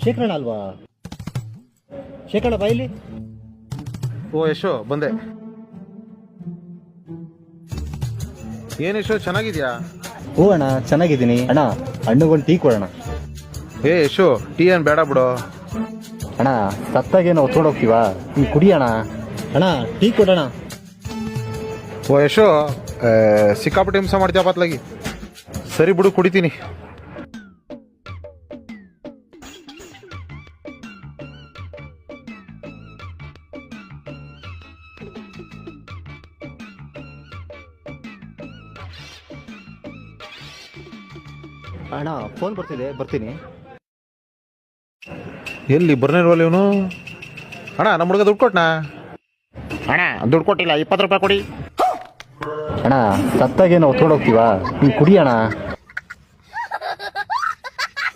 ಶೇಖರಣ ಅಲ್ವಾ? ಶೇಖರಣ ಬಾಯಿಲಿ. ಓ ಯಶೋ ಬಂದೆ. ಏನ್ ಯಶೋ ಚೆನ್ನಾಗಿದ್ಯಾ? ಓ ಅಣ್ಣ ಚೆನ್ನಾಗಿದ್ದೀನಿ ಅಣ್ಣ. ಹಣ್ಣುಗೊಂದು ಟೀ ಕೊಡೋಣ. ಏ ಯಶೋ ಟೀ ಏನ್ ಬೇಡ ಬಿಡು. ಅಣ್ಣ ಸತ್ತಾಗೇನೋ ಹೊತ್ಕೊಂಡು ಹೋಗ್ತೀವಾ? ನೀನು ಕುಡಿ ಅಣ್ಣ. ಅಣ್ಣ ಟೀ ಕೊಡೋಣ. ಓ ಯಶೋ ಸಿಕ್ಕಾಪಟ್ಟೆ ಹಿಂಸೆ ಮಾಡ್ತೀಯ ಪಾತ್ಲಾಗಿ. ಸರಿ ಬಿಡು ಕುಡಿತೀನಿ. ಅಣ್ಣ ಫೋನ್ ಬರ್ತಿದೆ, ಬರ್ತೀನಿ. ಎಲ್ಲಿ ಬರ್ನಿಲ್ವಲ್ಲ ಇವನು? ಅಣ್ಣ ನಮ್ಮ ಹುಡುಗ ದುಡ್ಡು ಕೊಟ್ನಾ? ಅಣ್ಣ ದುಡ್ಡು ಕೊಟ್ಟಿಲ್ಲ, 20 ರೂಪಾಯಿ ಕೊಡಿ. ಅಣ್ಣ ಸತ್ತಾಗೇನೋ ಹೊತ್ಕೊಂಡು ಹೋಗ್ತೀವಾ? ನೀನು ಕುಡಿ ಅಣ್ಣ.